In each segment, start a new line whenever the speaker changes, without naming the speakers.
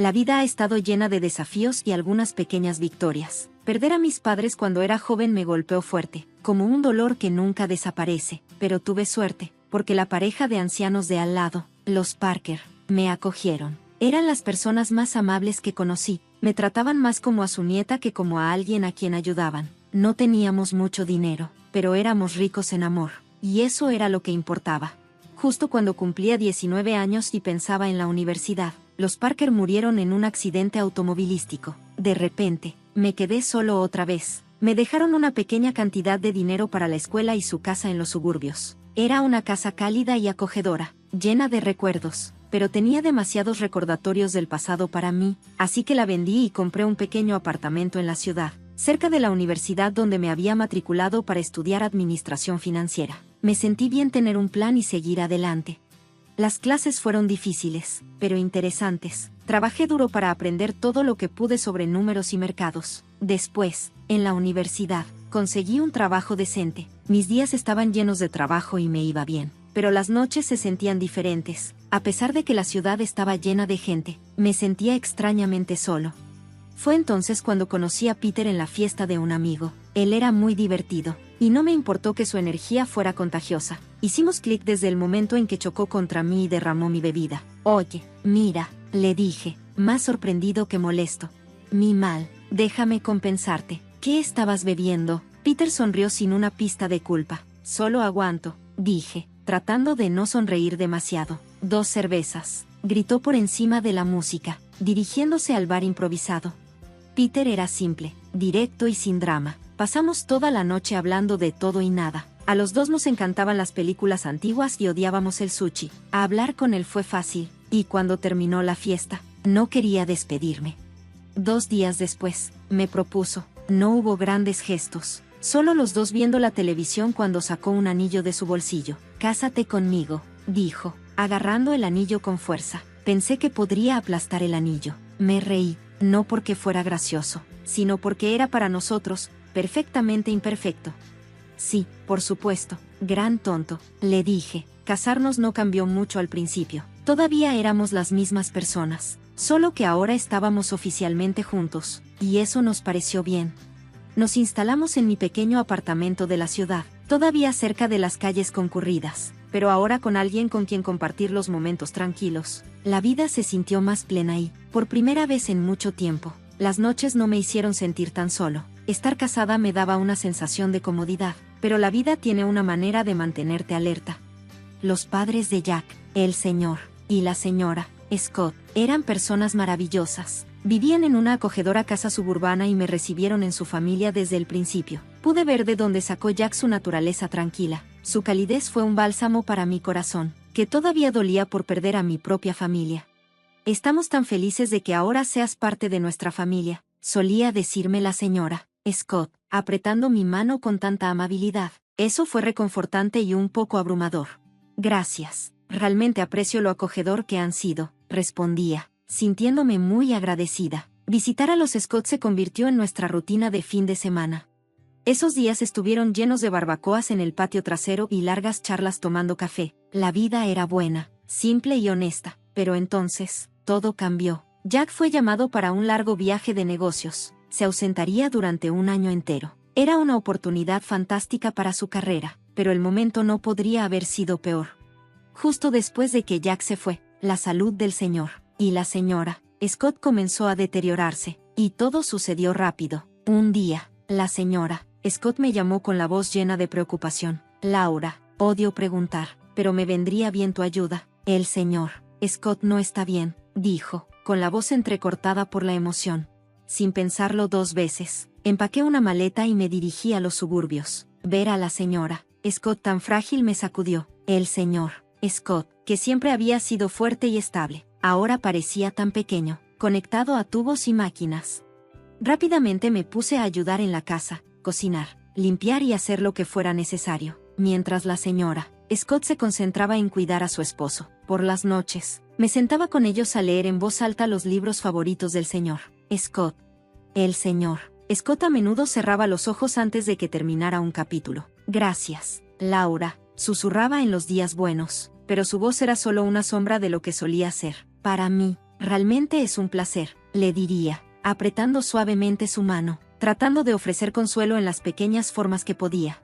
La vida ha estado llena de desafíos y algunas pequeñas victorias. Perder a mis padres cuando era joven me golpeó fuerte, como un dolor que nunca desaparece, pero tuve suerte, porque la pareja de ancianos de al lado, los Parker, me acogieron. Eran las personas más amables que conocí, me trataban más como a su nieta que como a alguien a quien ayudaban. No teníamos mucho dinero, pero éramos ricos en amor, y eso era lo que importaba. Justo cuando cumplía 19 años y pensaba en la universidad, los Parker murieron en un accidente automovilístico. De repente, me quedé solo otra vez. Me dejaron una pequeña cantidad de dinero para la escuela y su casa en los suburbios. Era una casa cálida y acogedora, llena de recuerdos, pero tenía demasiados recordatorios del pasado para mí, así que la vendí y compré un pequeño apartamento en la ciudad, cerca de la universidad donde me había matriculado para estudiar administración financiera. Me sentí bien tener un plan y seguir adelante. Las clases fueron difíciles, pero interesantes. Trabajé duro para aprender todo lo que pude sobre números y mercados. Después, en la universidad, conseguí un trabajo decente. Mis días estaban llenos de trabajo y me iba bien, pero las noches se sentían diferentes. A pesar de que la ciudad estaba llena de gente, me sentía extrañamente solo. Fue entonces cuando conocí a Peter en la fiesta de un amigo. Él era muy divertido, y no me importó que su energía fuera contagiosa. Hicimos clic desde el momento en que chocó contra mí y derramó mi bebida. Oye, mira, le dije, más sorprendido que molesto. Mi mal, déjame compensarte. ¿Qué estabas bebiendo? Peter sonrió sin una pizca de culpa. Solo aguanto, dije, tratando de no sonreír demasiado. 2 cervezas, gritó por encima de la música, dirigiéndose al bar improvisado. Peter era simple, directo y sin drama. Pasamos toda la noche hablando de todo y nada. A los dos nos encantaban las películas antiguas y odiábamos el sushi. A hablar con él fue fácil, y cuando terminó la fiesta, no quería despedirme. 2 días después, me propuso. No hubo grandes gestos, solo los dos viendo la televisión cuando sacó un anillo de su bolsillo. Cásate conmigo, dijo, agarrando el anillo con fuerza. Pensé que podría aplastar el anillo. Me reí, no porque fuera gracioso, sino porque era para nosotros, perfectamente imperfecto. Sí, por supuesto, gran tonto, le dije. Casarnos no cambió mucho al principio. Todavía éramos las mismas personas, solo que ahora estábamos oficialmente juntos, y eso nos pareció bien. Nos instalamos en mi pequeño apartamento de la ciudad, todavía cerca de las calles concurridas, pero ahora con alguien con quien compartir los momentos tranquilos. La vida se sintió más plena y, por primera vez en mucho tiempo, las noches no me hicieron sentir tan solo. Estar casada me daba una sensación de comodidad, pero la vida tiene una manera de mantenerte alerta. Los padres de Jack, el señor, y la señora, Scott, eran personas maravillosas. Vivían en una acogedora casa suburbana y me recibieron en su familia desde el principio. Pude ver de dónde sacó Jack su naturaleza tranquila. Su calidez fue un bálsamo para mi corazón, que todavía dolía por perder a mi propia familia. Estamos tan felices de que ahora seas parte de nuestra familia, solía decirme la señora Scott, apretando mi mano con tanta amabilidad. Eso fue reconfortante y un poco abrumador. Gracias, realmente aprecio lo acogedor que han sido, respondía, sintiéndome muy agradecida. Visitar a los Scott se convirtió en nuestra rutina de fin de semana. Esos días estuvieron llenos de barbacoas en el patio trasero y largas charlas tomando café. La vida era buena, simple y honesta, pero entonces, todo cambió. Jack fue llamado para un largo viaje de negocios. Se ausentaría durante un año entero. Era una oportunidad fantástica para su carrera, pero el momento no podría haber sido peor. Justo después de que Jack se fue, la salud del señor y la señora Scott comenzó a deteriorarse, y todo sucedió rápido. Un día, la señora Scott me llamó con la voz llena de preocupación. Laura, odio preguntar, pero me vendría bien tu ayuda. El señor Scott no está bien, dijo, con la voz entrecortada por la emoción. Sin pensarlo 2 veces, empaqué una maleta y me dirigí a los suburbios. Ver a la señora Scott tan frágil me sacudió. El señor Scott, que siempre había sido fuerte y estable, ahora parecía tan pequeño, conectado a tubos y máquinas. Rápidamente me puse a ayudar en la casa, cocinar, limpiar y hacer lo que fuera necesario, mientras la señora Scott se concentraba en cuidar a su esposo. Por las noches, me sentaba con ellos a leer en voz alta los libros favoritos del señor Scott. El señor Scott a menudo cerraba los ojos antes de que terminara un capítulo. Gracias, Laura, susurraba en los días buenos, pero su voz era solo una sombra de lo que solía ser. Para mí, Realmente es un placer, le diría, apretando suavemente su mano, tratando de ofrecer consuelo en las pequeñas formas que podía.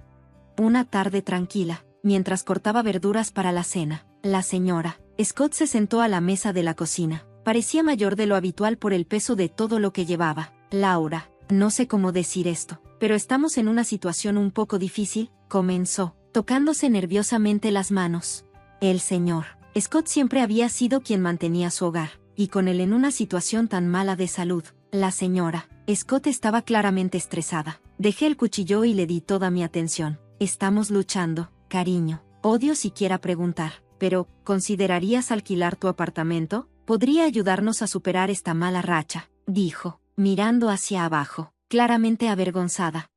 Una tarde tranquila, mientras cortaba verduras para la cena, la señora Scott se sentó a la mesa de la cocina. Parecía mayor de lo habitual por el peso de todo lo que llevaba. Laura, no sé cómo decir esto, pero estamos en una situación un poco difícil, comenzó, tocándose nerviosamente las manos. El señor Scott siempre había sido quien mantenía su hogar, y con él en una situación tan mala de salud, la señora Scott estaba claramente estresada. Dejé el cuchillo y le di toda mi atención. Estamos luchando, cariño. Odio siquiera preguntar, pero, ¿considerarías alquilar tu apartamento? Podría ayudarnos a superar esta mala racha, dijo, mirando hacia abajo, claramente avergonzada.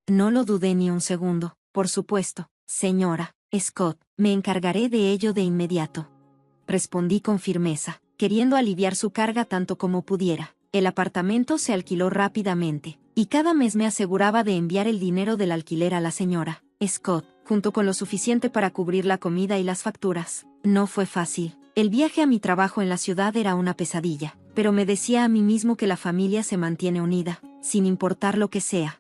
No lo dudé ni un segundo. Por supuesto, señora Scott, me encargaré de ello de inmediato. Respondí con firmeza, queriendo aliviar su carga tanto como pudiera. El apartamento se alquiló rápidamente, y cada mes me aseguraba de enviar el dinero del alquiler a la señora Scott, junto con lo suficiente para cubrir la comida y las facturas. No fue fácil. El viaje a mi trabajo en la ciudad era una pesadilla, pero me decía a mí mismo que la familia se mantiene unida, sin importar lo que sea.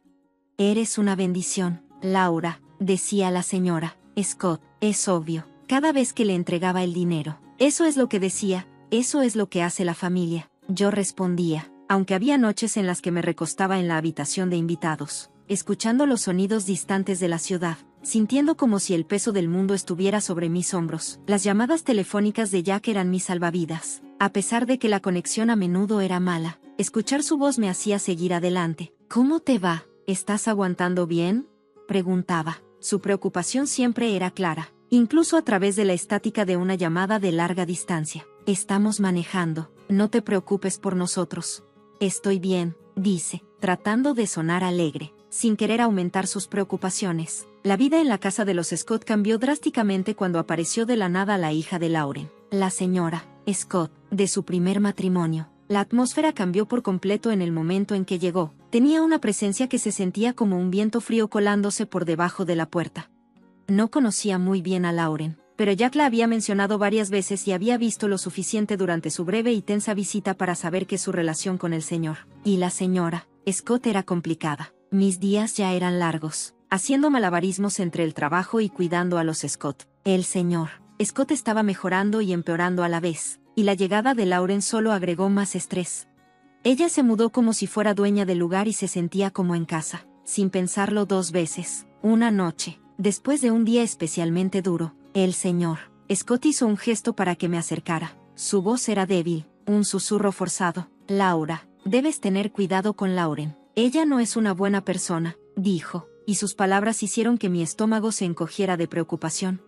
Eres una bendición, Laura, decía la señora Scott, es obvio, cada vez que le entregaba el dinero. Eso es lo que decía, eso es lo que hace la familia. Yo respondía, aunque había noches en las que me recostaba en la habitación de invitados, escuchando los sonidos distantes de la ciudad, sintiendo como si el peso del mundo estuviera sobre mis hombros. Las llamadas telefónicas de Jack eran mi salvavidas. A pesar de que la conexión a menudo era mala, escuchar su voz me hacía seguir adelante. ¿Cómo te va? ¿Estás aguantando bien?, preguntaba. Su preocupación siempre era clara, incluso a través de la estática de una llamada de larga distancia. Estamos manejando, no te preocupes por nosotros. Estoy bien, dice, tratando de sonar alegre, sin querer aumentar sus preocupaciones. La vida en la casa de los Scott cambió drásticamente cuando apareció de la nada la hija de Lauren, la señora Scott, de su primer matrimonio. La atmósfera cambió por completo en el momento en que llegó. Tenía una presencia que se sentía como un viento frío colándose por debajo de la puerta. No conocía muy bien a Lauren, pero Jack la había mencionado varias veces y había visto lo suficiente durante su breve y tensa visita para saber que su relación con el señor y la señora Scott era complicada. Mis días ya eran largos, haciendo malabarismos entre el trabajo y cuidando a los Scott. El señor Scott estaba mejorando y empeorando a la vez, y la llegada de Lauren solo agregó más estrés. Ella se mudó como si fuera dueña del lugar y se sentía como en casa, sin pensarlo dos veces. Una noche, después de un día especialmente duro, el señor Scott hizo un gesto para que me acercara. Su voz era débil, un susurro forzado. Laura, debes tener cuidado con Lauren. Ella no es una buena persona, dijo, y sus palabras hicieron que mi estómago se encogiera de preocupación.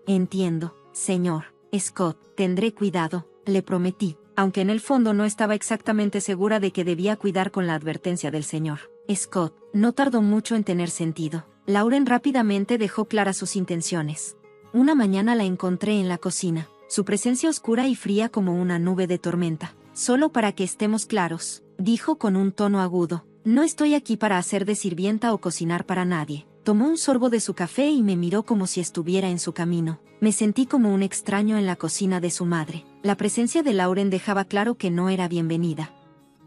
Entiendo, señor Scott, tendré cuidado, le prometí, aunque en el fondo no estaba exactamente segura de que debía cuidar con la advertencia del señor Scott. No tardó mucho en tener sentido. Lauren rápidamente dejó claras sus intenciones. Una mañana la encontré en la cocina, su presencia oscura y fría como una nube de tormenta. Solo para que estemos claros, dijo con un tono agudo, no estoy aquí para hacer de sirvienta o cocinar para nadie. Tomó un sorbo de su café y me miró como si estuviera en su camino. Me sentí como un extraño en la cocina de su madre. La presencia de Lauren dejaba claro que no era bienvenida.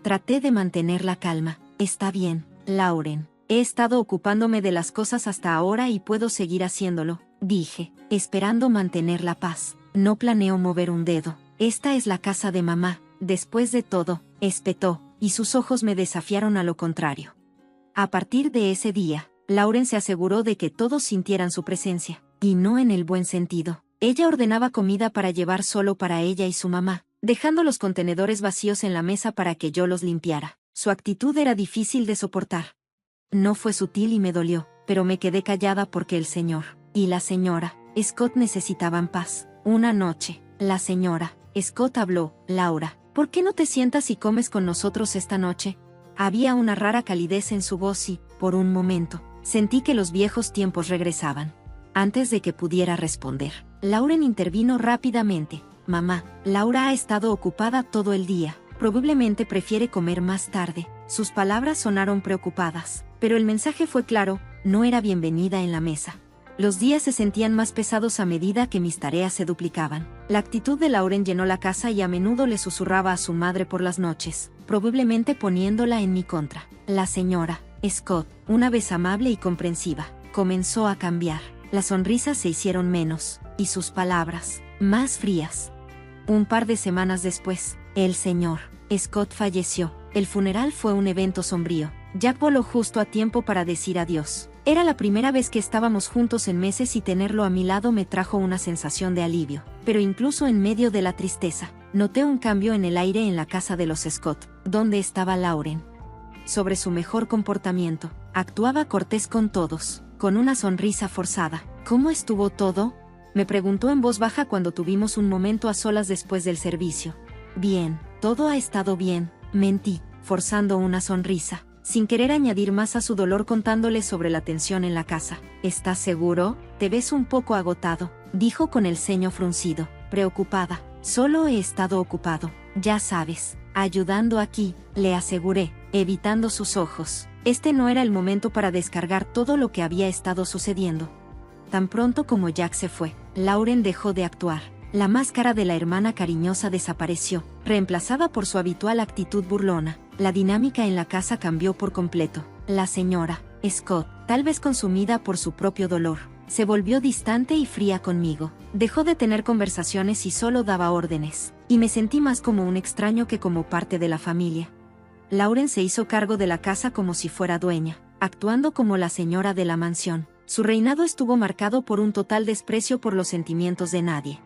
Traté de mantener la calma. Está bien, Lauren. He estado ocupándome de las cosas hasta ahora y puedo seguir haciéndolo, dije, esperando mantener la paz. No planeo mover un dedo. Esta es la casa de mamá. Después de todo, espetó, y sus ojos me desafiaron a lo contrario. A partir de ese día, Lauren se aseguró de que todos sintieran su presencia, y no en el buen sentido. Ella ordenaba comida para llevar solo para ella y su mamá, dejando los contenedores vacíos en la mesa para que yo los limpiara. Su actitud era difícil de soportar. No fue sutil y me dolió, pero me quedé callada porque el señor y la señora Scott necesitaban paz. Una noche, la señora Scott habló. Laura, ¿por qué no te sientas y comes con nosotros esta noche? Había una rara calidez en su voz y, por un momento, sentí que los viejos tiempos regresaban. Antes de que pudiera responder, Lauren intervino rápidamente. Mamá, Laura ha estado ocupada todo el día. Probablemente prefiere comer más tarde. Sus palabras sonaron preocupadas, pero el mensaje fue claro, no era bienvenida en la mesa. Los días se sentían más pesados a medida que mis tareas se duplicaban. La actitud de Lauren llenó la casa y a menudo le susurraba a su madre por las noches, probablemente poniéndola en mi contra. La señora Scott, una vez amable y comprensiva, comenzó a cambiar. Las sonrisas se hicieron menos, y sus palabras, más frías. Un par de semanas después, el señor Scott falleció. El funeral fue un evento sombrío. Jack voló justo a tiempo para decir adiós. Era la primera vez que estábamos juntos en meses y tenerlo a mi lado me trajo una sensación de alivio. Pero incluso en medio de la tristeza, noté un cambio en el aire en la casa de los Scott, donde estaba Lauren. Sobre su mejor comportamiento, actuaba cortés con todos, con una sonrisa forzada. ¿Cómo estuvo todo?, me preguntó en voz baja cuando tuvimos un momento a solas después del servicio. Bien, todo ha estado bien, mentí, forzando una sonrisa, sin querer añadir más a su dolor contándole sobre la tensión en la casa. ¿Estás seguro? Te ves un poco agotado, dijo con el ceño fruncido, preocupada. Solo he estado ocupado, ya sabes, ayudando aquí, le aseguré, evitando sus ojos. Este no era el momento para descargar todo lo que había estado sucediendo. Tan pronto como Jack se fue, Lauren dejó de actuar. La máscara de la hermana cariñosa desapareció, reemplazada por su habitual actitud burlona. La dinámica en la casa cambió por completo. La señora Scott, tal vez consumida por su propio dolor, se volvió distante y fría conmigo. Dejó de tener conversaciones y solo daba órdenes, y me sentí más como un extraño que como parte de la familia. Lauren se hizo cargo de la casa como si fuera dueña, actuando como la señora de la mansión. Su reinado estuvo marcado por un total desprecio por los sentimientos de nadie.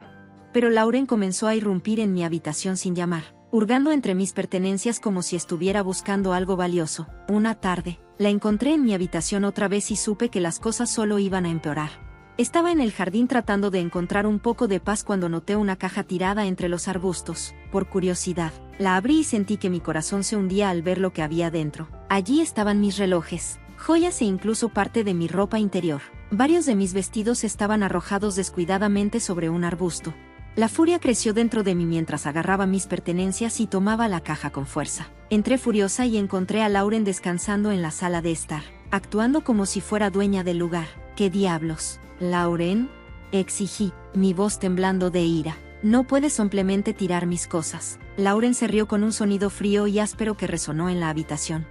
Pero Lauren comenzó a irrumpir en mi habitación sin llamar, hurgando entre mis pertenencias como si estuviera buscando algo valioso. Una tarde, la encontré en mi habitación otra vez y supe que las cosas solo iban a empeorar. Estaba en el jardín tratando de encontrar un poco de paz cuando noté una caja tirada entre los arbustos. Por curiosidad, la abrí y sentí que mi corazón se hundía al ver lo que había dentro. Allí estaban mis relojes, joyas e incluso parte de mi ropa interior. Varios de mis vestidos estaban arrojados descuidadamente sobre un arbusto. La furia creció dentro de mí mientras agarraba mis pertenencias y tomaba la caja con fuerza. Entré furiosa y encontré a Lauren descansando en la sala de estar, actuando como si fuera dueña del lugar. ¿Qué diablos, Lauren?, exigí, mi voz temblando de ira. No puedes simplemente tirar mis cosas. Lauren se rió con un sonido frío y áspero que resonó en la habitación.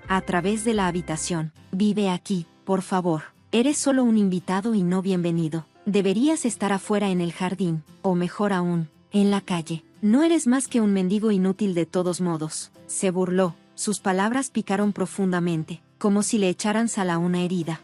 A través de la habitación. Vive aquí, por favor. Eres solo un invitado y no bienvenido. Deberías estar afuera en el jardín, o mejor aún, en la calle. No eres más que un mendigo inútil de todos modos. Se burló. Sus palabras picaron profundamente, como si le echaran sal a una herida.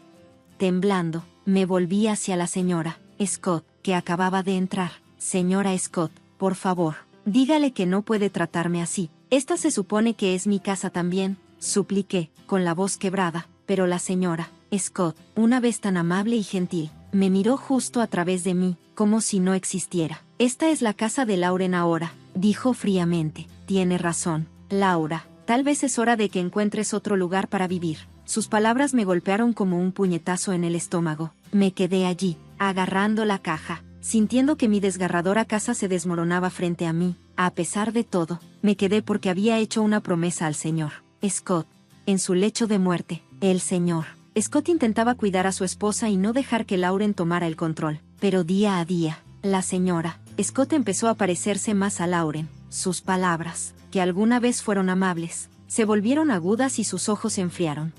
Temblando, me volví hacia la señora Scott, que acababa de entrar. Señora Scott, por favor, dígale que no puede tratarme así. Esta se supone que es mi casa también, supliqué, con la voz quebrada, pero la señora Scott, una vez tan amable y gentil, me miró justo a través de mí, como si no existiera. Esta es la casa de Lauren ahora, dijo fríamente. Tiene razón, Laura, tal vez es hora de que encuentres otro lugar para vivir. Sus palabras me golpearon como un puñetazo en el estómago. Me quedé allí, agarrando la caja, sintiendo que mi desgarradora casa se desmoronaba frente a mí. A pesar de todo, me quedé porque había hecho una promesa al señor Scott. En su lecho de muerte, el señor Scott intentaba cuidar a su esposa y no dejar que Lauren tomara el control. Pero día a día, la señora Scott empezó a parecerse más a Lauren. Sus palabras, que alguna vez fueron amables, se volvieron agudas y sus ojos se enfriaron.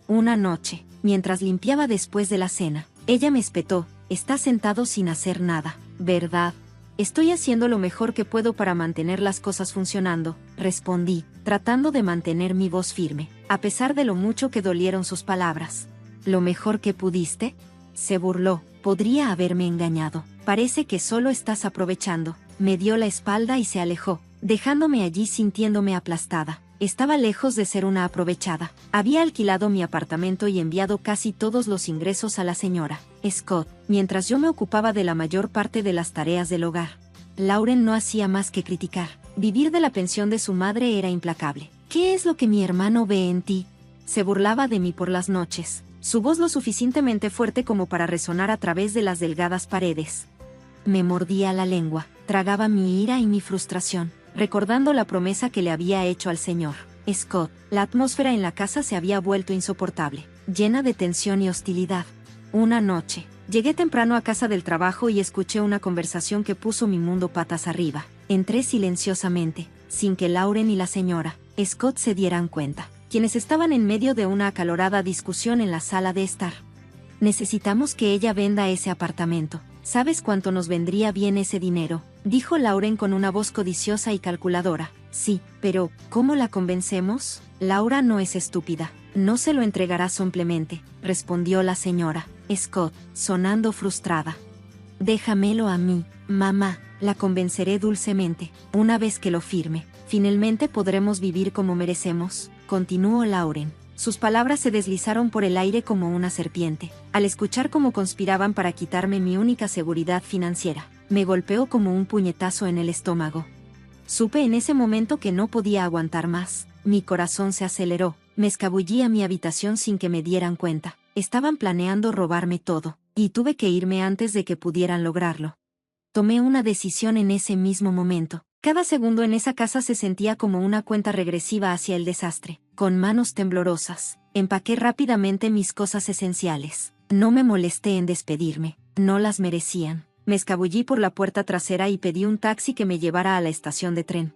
Una noche, mientras limpiaba después de la cena, ella me espetó. Estás sentado sin hacer nada, ¿verdad? Estoy haciendo lo mejor que puedo para mantener las cosas funcionando, respondí, tratando de mantener mi voz firme, a pesar de lo mucho que dolieron sus palabras. ¿Lo mejor que pudiste?, se burló. Podría haberme engañado. Parece que solo estás aprovechando. Me dio la espalda y se alejó, dejándome allí sintiéndome aplastada. Estaba lejos de ser una aprovechada. Había alquilado mi apartamento y enviado casi todos los ingresos a la señora Scott, mientras yo me ocupaba de la mayor parte de las tareas del hogar. Lauren no hacía más que criticar. Vivir de la pensión de su madre era implacable. ¿Qué es lo que mi hermano ve en ti?, se burlaba de mí por las noches, su voz lo suficientemente fuerte como para resonar a través de las delgadas paredes. Me mordía la lengua, tragaba mi ira y mi frustración, recordando la promesa que le había hecho al señor Scott. La atmósfera en la casa se había vuelto insoportable, llena de tensión y hostilidad. Una noche, Llegué temprano a casa del trabajo y escuché una conversación que puso mi mundo patas arriba. Entré silenciosamente, sin que Lauren y la señora Scott se dieran cuenta, quienes estaban en medio de una acalorada discusión en la sala de estar. Necesitamos que ella venda ese apartamento. ¿Sabes cuánto nos vendría bien ese dinero?, dijo Lauren con una voz codiciosa y calculadora. Sí, pero ¿cómo la convencemos? Laura no es estúpida. No se lo entregará simplemente, respondió la señora Scott, sonando frustrada. Déjamelo a mí, mamá, la convenceré dulcemente. Una vez que lo firme, finalmente podremos vivir como merecemos, continuó Lauren. Sus palabras se deslizaron por el aire como una serpiente. Al escuchar cómo conspiraban para quitarme mi única seguridad financiera, me golpeó como un puñetazo en el estómago. Supe en ese momento que no podía aguantar más. Mi corazón se aceleró. Me escabullí a mi habitación sin que me dieran cuenta. Estaban planeando robarme todo, y tuve que irme antes de que pudieran lograrlo. Tomé una decisión en ese mismo momento. Cada segundo en esa casa se sentía como una cuenta regresiva hacia el desastre. Con manos temblorosas, empaqué rápidamente mis cosas esenciales. No me molesté en despedirme. No las merecían. Me escabullí por la puerta trasera y pedí un taxi que me llevara a la estación de tren.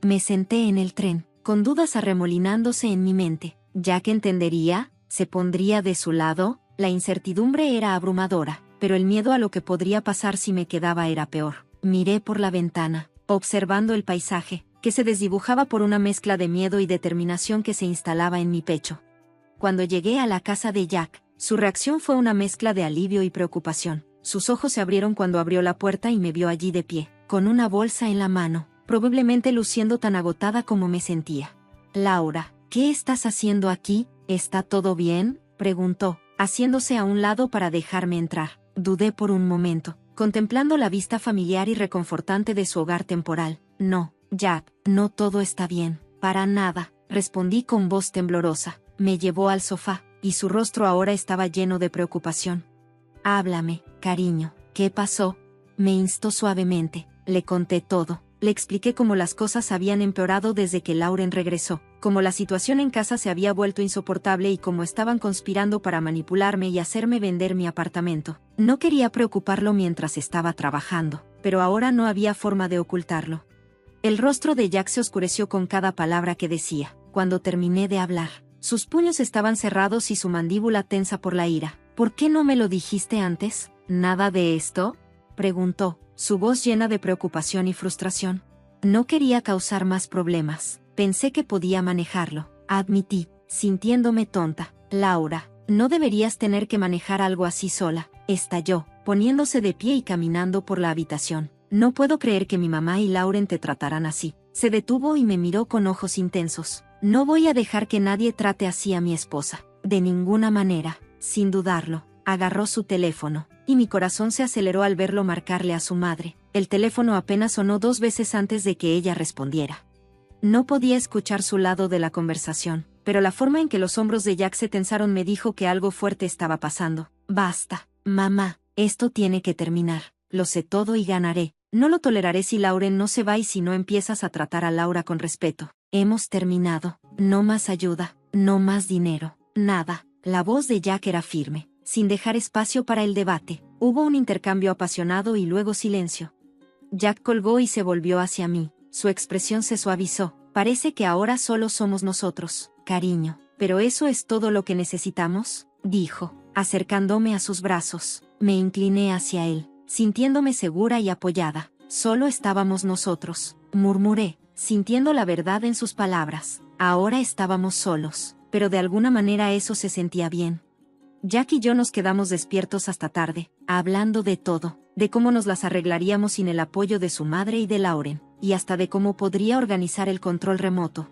Me senté en el tren, con dudas arremolinándose en mi mente. ¿Jack entendería? ¿Se pondría de su lado? La incertidumbre era abrumadora, pero el miedo a lo que podría pasar si me quedaba era peor. Miré por la ventana, observando el paisaje, que se desdibujaba por una mezcla de miedo y determinación que se instalaba en mi pecho. Cuando llegué a la casa de Jack, su reacción fue una mezcla de alivio y preocupación. Sus ojos se abrieron cuando abrió la puerta y me vio allí de pie, con una bolsa en la mano, probablemente luciendo tan agotada como me sentía. Laura, ¿qué estás haciendo aquí? ¿Está todo bien?, preguntó, haciéndose a un lado para dejarme entrar. Dudé por un momento, contemplando la vista familiar y reconfortante de su hogar temporal. No, Jack, no todo está bien, para nada, respondí con voz temblorosa. Me llevó al sofá, y su rostro ahora estaba lleno de preocupación. Háblame, cariño, ¿qué pasó?, me instó suavemente. Le conté todo. Le expliqué cómo las cosas habían empeorado desde que Lauren regresó, cómo la situación en casa se había vuelto insoportable y cómo estaban conspirando para manipularme y hacerme vender mi apartamento. No quería preocuparlo mientras estaba trabajando, pero ahora no había forma de ocultarlo. El rostro de Jack se oscureció con cada palabra que decía. Cuando terminé de hablar, sus puños estaban cerrados y su mandíbula tensa por la ira. ¿Por qué no me lo dijiste antes? ¿Nada de esto?, preguntó, su voz llena de preocupación y frustración. No quería causar más problemas. Pensé que podía manejarlo, admití, sintiéndome tonta. Laura, no deberías tener que manejar algo así sola, estalló, poniéndose de pie y caminando por la habitación. No puedo creer que mi mamá y Lauren te trataran así. Se detuvo y me miró con ojos intensos. No voy a dejar que nadie trate así a mi esposa. De ninguna manera. Sin dudarlo, agarró su teléfono, y mi corazón se aceleró al verlo marcarle a su madre. El teléfono apenas sonó 2 veces antes de que ella respondiera. No podía escuchar su lado de la conversación, pero la forma en que los hombros de Jack se tensaron me dijo que algo fuerte estaba pasando. Basta, mamá, esto tiene que terminar. Lo sé todo y ganaré. No lo toleraré si Lauren no se va y si no empiezas a tratar a Laura con respeto. Hemos terminado. No más ayuda, no más dinero, nada. La voz de Jack era firme, sin dejar espacio para el debate. Hubo un intercambio apasionado y luego silencio. Jack colgó y se volvió hacia mí. Su expresión se suavizó. Parece que ahora solo somos nosotros, cariño. ¿Pero eso es todo lo que necesitamos?, dijo, acercándome a sus brazos. Me incliné hacia él, sintiéndome segura y apoyada. Solo estábamos nosotros, murmuré, sintiendo la verdad en sus palabras. Ahora estábamos solos, pero de alguna manera eso se sentía bien. Jack y yo nos quedamos despiertos hasta tarde, hablando de todo, de cómo nos las arreglaríamos sin el apoyo de su madre y de Lauren, y hasta de cómo podría organizar el control remoto.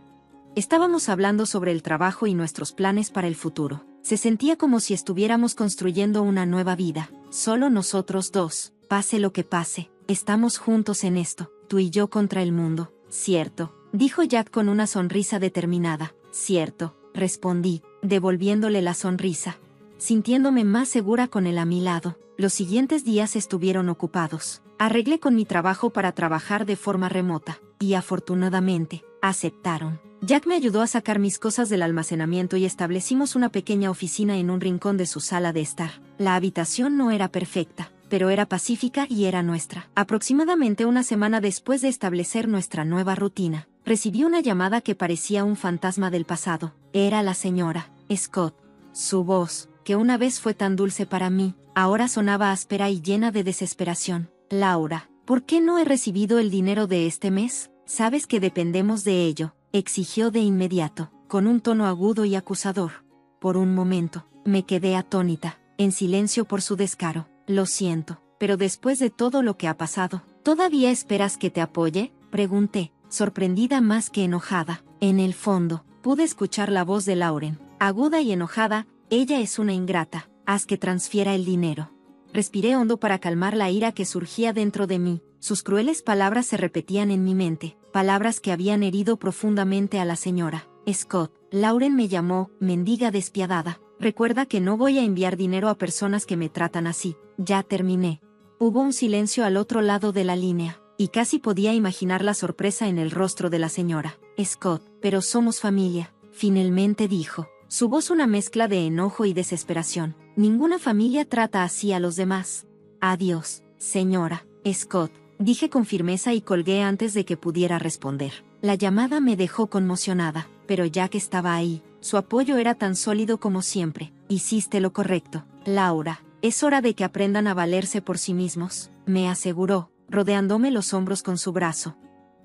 Estábamos hablando sobre el trabajo y nuestros planes para el futuro. Se sentía como si estuviéramos construyendo una nueva vida, solo nosotros dos. Pase lo que pase, estamos juntos en esto, tú y yo contra el mundo. Cierto, dijo Jack con una sonrisa determinada. Cierto, respondí, devolviéndole la sonrisa, sintiéndome más segura con él a mi lado. Los siguientes días estuvieron ocupados. Arreglé con mi trabajo para trabajar de forma remota, y afortunadamente, Aceptaron. Jack me ayudó a sacar mis cosas del almacenamiento y establecimos una pequeña oficina en un rincón de su sala de estar. La habitación no era perfecta, pero era pacífica y era nuestra. Aproximadamente una semana después de establecer nuestra nueva rutina, recibí una llamada que parecía un fantasma del pasado. Era la señora Scott. Su voz, que una vez fue tan dulce para mí, ahora sonaba áspera y llena de desesperación. Laura, ¿por qué no he recibido el dinero de este mes? Sabes que dependemos de ello, exigió de inmediato, con un tono agudo y acusador. Por un momento, me quedé atónita, en silencio por su descaro. Lo siento, pero después de todo lo que ha pasado, ¿todavía esperas que te apoye? Pregunté, sorprendida más que enojada. En el fondo, pude escuchar la voz de Lauren, aguda y enojada. Ella es una ingrata, haz que transfiera el dinero. Respiré hondo para calmar la ira que surgía dentro de mí. Sus crueles palabras se repetían en mi mente, palabras que habían herido profundamente a la señora Scott. Lauren me llamó mendiga despiadada. Recuerda que no voy a enviar dinero a personas que me tratan así. Ya terminé. Hubo un silencio al otro lado de la línea, y casi podía imaginar la sorpresa en el rostro de la señora Scott. Pero somos familia, finalmente dijo. Su voz una mezcla de enojo y desesperación. Ninguna familia trata así a los demás. Adiós, señora Scott, dije con firmeza y colgué antes de que pudiera responder. La llamada me dejó conmocionada, pero Jack estaba ahí. Su apoyo era tan sólido como siempre. Hiciste lo correcto, Laura. Es hora de que aprendan a valerse por sí mismos, me aseguró, rodeándome los hombros con su brazo.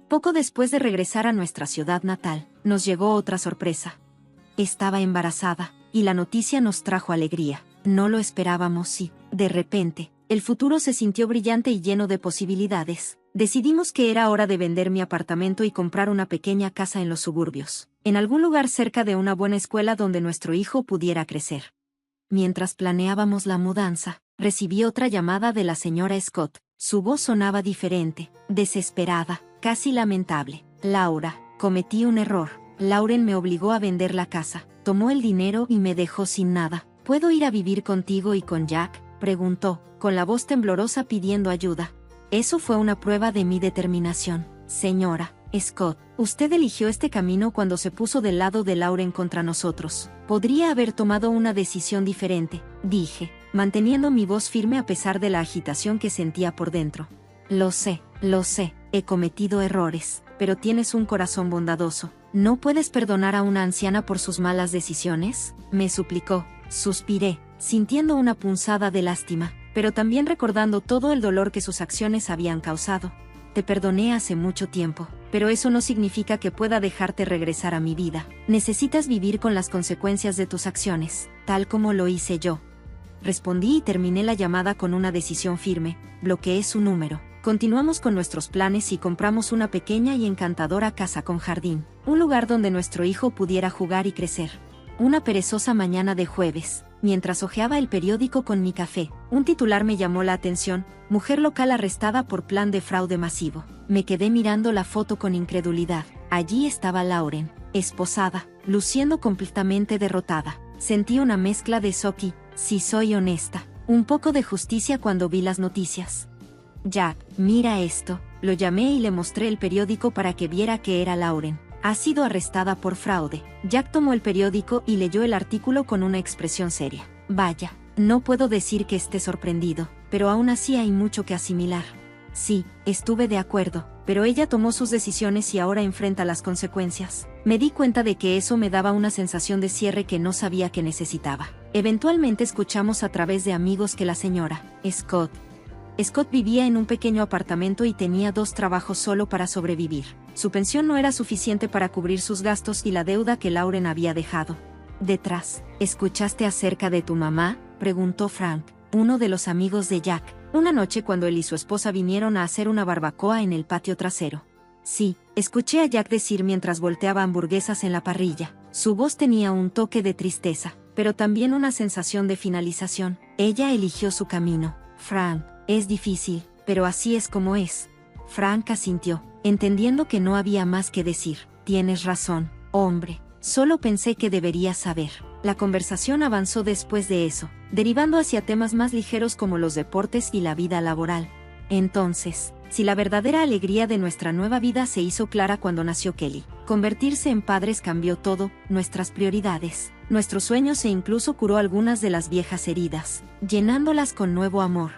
Poco después de regresar a nuestra ciudad natal, nos llegó otra sorpresa. Estaba embarazada, y la noticia nos trajo alegría. No lo esperábamos y, de repente, el futuro se sintió brillante y lleno de posibilidades. Decidimos que era hora de vender mi apartamento y comprar una pequeña casa en los suburbios, en algún lugar cerca de una buena escuela donde nuestro hijo pudiera crecer. Mientras planeábamos la mudanza, recibí otra llamada de la señora Scott. Su voz sonaba diferente, desesperada, casi lamentable. Laura, cometí un error. Lauren me obligó a vender la casa, tomó el dinero y me dejó sin nada. ¿Puedo ir a vivir contigo y con Jack?, preguntó, con la voz temblorosa pidiendo ayuda. Eso fue una prueba de mi determinación. Señora Scott, usted eligió este camino cuando se puso del lado de Lauren contra nosotros. Podría haber tomado una decisión diferente, dije, manteniendo mi voz firme a pesar de la agitación que sentía por dentro. Lo sé, he cometido errores, pero tienes un corazón bondadoso. ¿No puedes perdonar a una anciana por sus malas decisiones?, me suplicó. Suspiré, sintiendo una punzada de lástima, pero también recordando todo el dolor que sus acciones habían causado. Te perdoné hace mucho tiempo, pero eso no significa que pueda dejarte regresar a mi vida. Necesitas vivir con las consecuencias de tus acciones, tal como lo hice yo. Respondí y terminé la llamada con una decisión firme. Bloqueé su número. Continuamos con nuestros planes y compramos una pequeña y encantadora casa con jardín, un lugar donde nuestro hijo pudiera jugar y crecer. Una perezosa mañana de jueves, mientras hojeaba el periódico con mi café, un titular me llamó la atención: mujer local arrestada por plan de fraude masivo. Me quedé mirando la foto con incredulidad. Allí estaba Lauren, esposada, luciendo completamente derrotada. Sentí una mezcla de shock y, si soy honesta, un poco de justicia cuando vi las noticias. Jack, mira esto. Lo llamé y le mostré el periódico para que viera que era Lauren. Ha sido arrestada por fraude. Jack tomó el periódico y leyó el artículo con una expresión seria. Vaya, no puedo decir que esté sorprendido, pero aún así hay mucho que asimilar. Sí, estuve de acuerdo, pero ella tomó sus decisiones y ahora enfrenta las consecuencias. Me di cuenta de que eso me daba una sensación de cierre que no sabía que necesitaba. Eventualmente escuchamos a través de amigos que la señora Scott vivía en un pequeño apartamento y tenía 2 trabajos solo para sobrevivir. Su pensión no era suficiente para cubrir sus gastos y la deuda que Lauren había dejado. Detrás, ¿escuchaste acerca de tu mamá?, preguntó Frank, uno de los amigos de Jack, una noche cuando él y su esposa vinieron a hacer una barbacoa en el patio trasero. Sí, escuché a Jack decir mientras volteaba hamburguesas en la parrilla. Su voz tenía un toque de tristeza, pero también una sensación de finalización. Ella eligió su camino. Frank, es difícil, pero así es como es. Frank asintió, entendiendo que no había más que decir. Tienes razón, hombre. Solo pensé que deberías saber. La conversación avanzó después de eso, derivando hacia temas más ligeros como los deportes y la vida laboral. Entonces, si la verdadera alegría de nuestra nueva vida se hizo clara cuando nació Kelly, Convertirse en padres cambió todo, nuestras prioridades, nuestros sueños e incluso curó algunas de las viejas heridas, llenándolas con nuevo amor.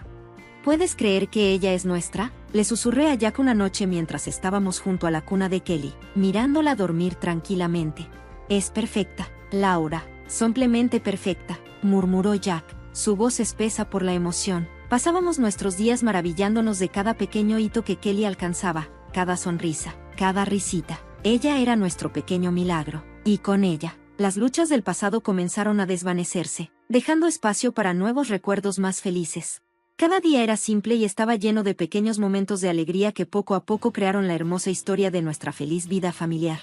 ¿Puedes creer que ella es nuestra? Le susurré a Jack una noche mientras estábamos junto a la cuna de Kelly, mirándola dormir tranquilamente. Es perfecta, Laura, simplemente perfecta, murmuró Jack, su voz espesa por la emoción. Pasábamos nuestros días maravillándonos de cada pequeño hito que Kelly alcanzaba, cada sonrisa, cada risita. Ella era nuestro pequeño milagro, y con ella, las luchas del pasado comenzaron a desvanecerse, dejando espacio para nuevos recuerdos más felices. Cada día era simple y estaba lleno de pequeños momentos de alegría que poco a poco crearon la hermosa historia de nuestra feliz vida familiar.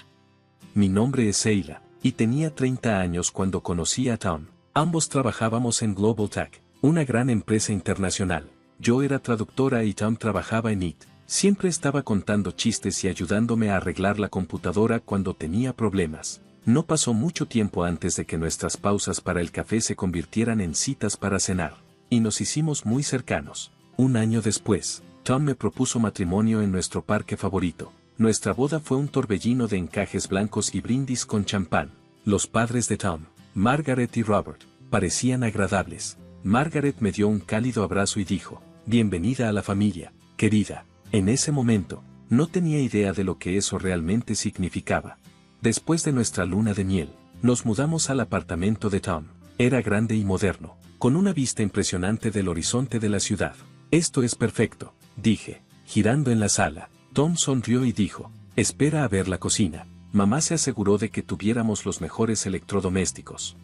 Mi nombre es Seila, y tenía 30 años cuando conocí a Tom. Ambos trabajábamos en Global Tech, una gran empresa internacional. Yo era traductora y Tom trabajaba en IT. Siempre estaba contando chistes y ayudándome a arreglar la computadora cuando tenía problemas. No pasó mucho tiempo antes de que nuestras pausas para el café se convirtieran en citas para cenar, y nos hicimos muy cercanos. Un año después, Tom me propuso matrimonio en nuestro parque favorito. Nuestra boda fue un torbellino de encajes blancos y brindis con champán. Los padres de Tom, Margaret y Robert, parecían agradables. Margaret me dio un cálido abrazo y dijo, «Bienvenida a la familia, querida». En ese momento, no tenía idea de lo que eso realmente significaba. Después de nuestra luna de miel, nos mudamos al apartamento de Tom. Era grande y moderno, con una vista impresionante del horizonte de la ciudad. «Esto es perfecto», dije, girando en la sala. Tom sonrió y dijo, «Espera a ver la cocina». Mamá se aseguró de que tuviéramos los mejores electrodomésticos.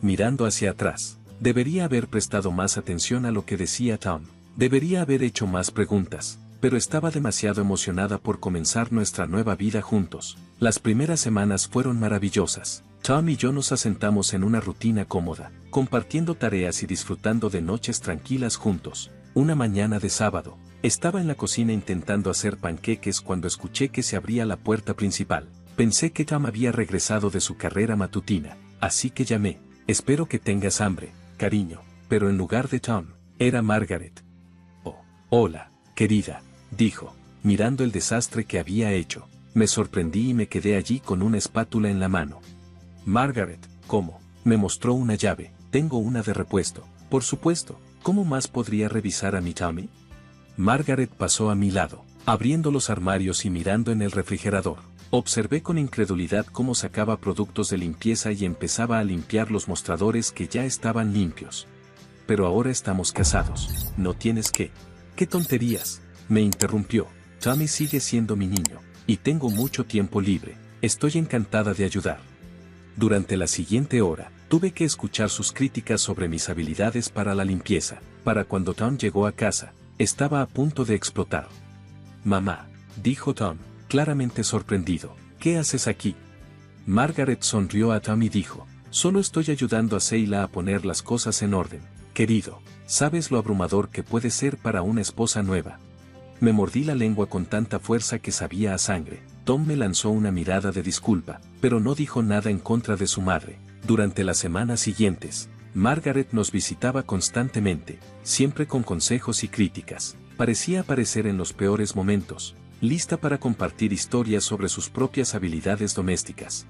Mirando hacia atrás, debería haber prestado más atención a lo que decía Tom. Debería haber hecho más preguntas. Pero estaba demasiado emocionada por comenzar nuestra nueva vida juntos. Las primeras semanas fueron maravillosas. Tom y yo nos asentamos en una rutina cómoda, compartiendo tareas y disfrutando de noches tranquilas juntos. Una mañana de sábado, estaba en la cocina intentando hacer panqueques cuando escuché que se abría la puerta principal. Pensé que Tom había regresado de su carrera matutina, así que llamé. «Espero que tengas hambre, cariño», pero en lugar de Tom, era Margaret. «Oh, hola, querida», dijo, mirando el desastre que había hecho. Me sorprendí y me quedé allí con una espátula en la mano. «Margaret, ¿cómo?». Me mostró una llave. «Tengo una de repuesto». «Por supuesto, ¿cómo más podría revisar a mi Tommy?». Margaret pasó a mi lado, abriendo los armarios y mirando en el refrigerador. Observé con incredulidad cómo sacaba productos de limpieza y empezaba a limpiar los mostradores que ya estaban limpios. «Pero ahora estamos casados. No tienes que». «¿Qué tonterías?», me interrumpió. «Tommy sigue siendo mi niño, y tengo mucho tiempo libre. Estoy encantada de ayudar». Durante la siguiente hora, tuve que escuchar sus críticas sobre mis habilidades para la limpieza. Para cuando Tom llegó a casa, estaba a punto de explotar. «Mamá», dijo Tom, claramente sorprendido, «¿qué haces aquí?». Margaret sonrió a Tom y dijo, «Solo estoy ayudando a Seila a poner las cosas en orden. Querido, sabes lo abrumador que puede ser para una esposa nueva». Me mordí la lengua con tanta fuerza que sabía a sangre. Tom me lanzó una mirada de disculpa, pero no dijo nada en contra de su madre. Durante las semanas siguientes, Margaret nos visitaba constantemente, siempre con consejos y críticas. Parecía aparecer en los peores momentos, lista para compartir historias sobre sus propias habilidades domésticas.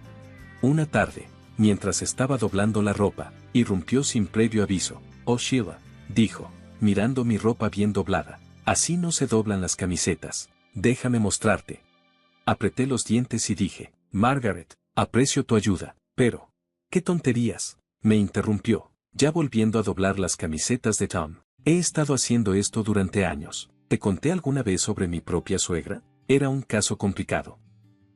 Una tarde, mientras estaba doblando la ropa, irrumpió sin previo aviso. «Oh Sheila», dijo, mirando mi ropa bien doblada, «así no se doblan las camisetas. Déjame mostrarte». Apreté los dientes y dije, «Margaret, aprecio tu ayuda, pero...». «¿Qué tonterías?», me interrumpió, ya volviendo a doblar las camisetas de Tom. «He estado haciendo esto durante años. ¿Te conté alguna vez sobre mi propia suegra?». Era un caso complicado.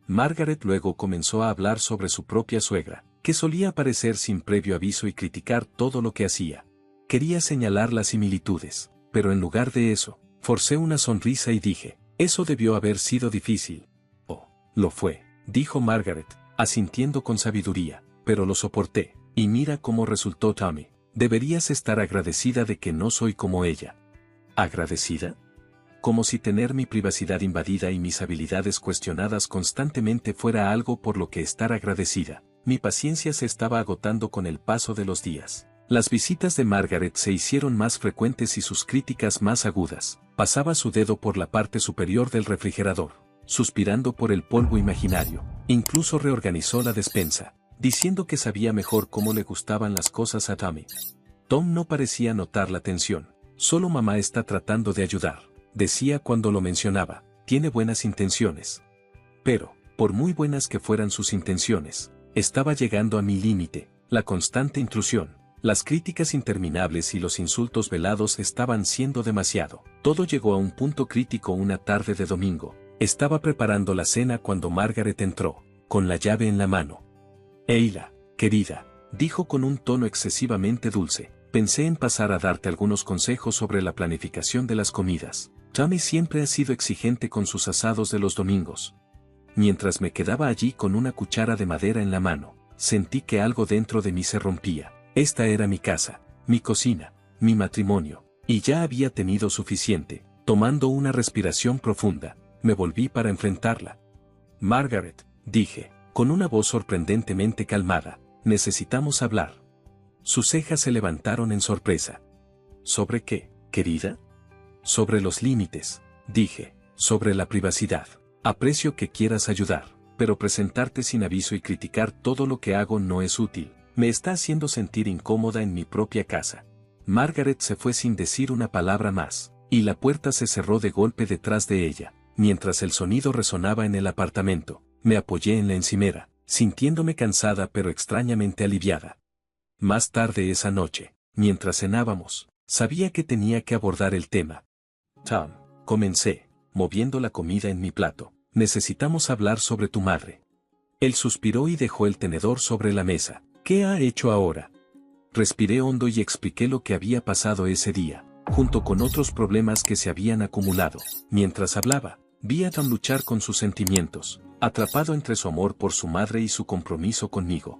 Margaret luego comenzó a hablar sobre su propia suegra, que solía aparecer sin previo aviso y criticar todo lo que hacía. Quería señalar las similitudes, pero en lugar de eso, forcé una sonrisa y dije, «Eso debió haber sido difícil». «Oh, lo fue», dijo Margaret, asintiendo con sabiduría, «pero lo soporté, y mira cómo resultó Tommy. Deberías estar agradecida de que no soy como ella». ¿Agradecida? Como si tener mi privacidad invadida y mis habilidades cuestionadas constantemente fuera algo por lo que estar agradecida. Mi paciencia se estaba agotando con el paso de los días. Las visitas de Margaret se hicieron más frecuentes y sus críticas más agudas. Pasaba su dedo por la parte superior del refrigerador. suspirando por el polvo imaginario. Incluso reorganizó la despensa, diciendo que sabía mejor cómo le gustaban las cosas a Tommy. Tom no parecía notar la tensión. Solo mamá está tratando de ayudar, decía cuando lo mencionaba. Tiene buenas intenciones. Pero, por muy buenas que fueran sus intenciones, estaba llegando a mi límite. La constante intrusión, las críticas interminables y los insultos velados estaban siendo demasiado. Todo llegó a un punto crítico una tarde de domingo. Estaba preparando la cena cuando Margaret entró, con la llave en la mano. «Eila, querida», dijo con un tono excesivamente dulce, «pensé en pasar a darte algunos consejos sobre la planificación de las comidas. Tommy siempre ha sido exigente con sus asados de los domingos». Mientras me quedaba allí con una cuchara de madera en la mano, sentí que algo dentro de mí se rompía. Esta era mi casa, mi cocina, mi matrimonio, y ya había tenido suficiente. Tomando una respiración profunda, me volví para enfrentarla. «Margaret», dije, con una voz sorprendentemente calmada, «necesitamos hablar». Sus cejas se levantaron en sorpresa. «¿Sobre qué, querida?» «Sobre los límites», dije, «sobre la privacidad. Aprecio que quieras ayudar, pero presentarte sin aviso y criticar todo lo que hago no es útil. Me está haciendo sentir incómoda en mi propia casa». Margaret se fue sin decir una palabra más, y la puerta se cerró de golpe detrás de ella. Mientras el sonido resonaba en el apartamento, me apoyé en la encimera, sintiéndome cansada pero extrañamente aliviada. Más tarde esa noche, mientras cenábamos, sabía que tenía que abordar el tema. «Tom», comencé, moviendo la comida en mi plato, «necesitamos hablar sobre tu madre». Él suspiró y dejó el tenedor sobre la mesa. «¿Qué ha hecho ahora?» Respiré hondo y expliqué lo que había pasado ese día, junto con otros problemas que se habían acumulado. Mientras hablaba, vi a Tom luchar con sus sentimientos, atrapado entre su amor por su madre y su compromiso conmigo.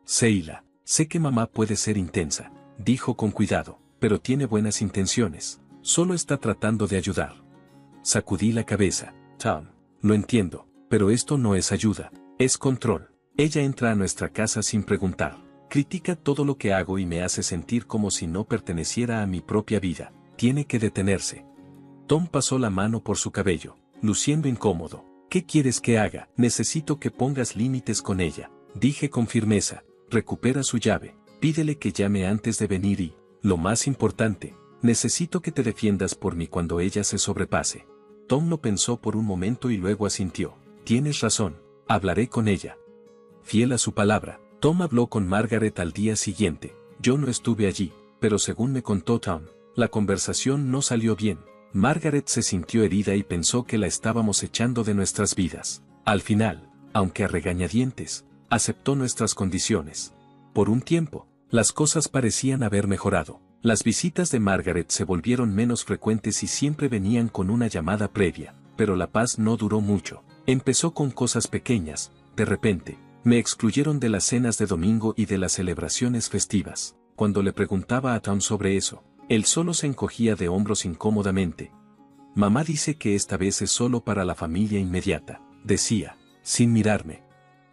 «Seila, sé que mamá puede ser intensa», dijo con cuidado, «pero tiene buenas intenciones. Solo está tratando de ayudar». Sacudí la cabeza. «Tom, lo entiendo, pero esto no es ayuda, es control. Ella entra a nuestra casa sin preguntar. Critica todo lo que hago y me hace sentir como si no perteneciera a mi propia vida. Tiene que detenerse». Tom pasó la mano por su cabello, luciendo incómodo. «¿Qué quieres que haga?» «Necesito que pongas límites con ella», dije con firmeza. «Recupera su llave, pídele que llame antes de venir y, lo más importante, necesito que te defiendas por mí cuando ella se sobrepase». Tom lo pensó por un momento y luego asintió. «Tienes razón, hablaré con ella». Fiel a su palabra, Tom habló con Margaret al día siguiente. Yo no estuve allí, pero según me contó Tom, la conversación no salió bien. Margaret se sintió herida y pensó que la estábamos echando de nuestras vidas. Al final, aunque a regañadientes, aceptó nuestras condiciones. Por un tiempo, las cosas parecían haber mejorado. Las visitas de Margaret se volvieron menos frecuentes y siempre venían con una llamada previa, pero la paz no duró mucho. Empezó con cosas pequeñas. De repente, me excluyeron de las cenas de domingo y de las celebraciones festivas. Cuando le preguntaba a Tom sobre eso, él solo se encogía de hombros incómodamente. «Mamá dice que esta vez es solo para la familia inmediata», decía, sin mirarme.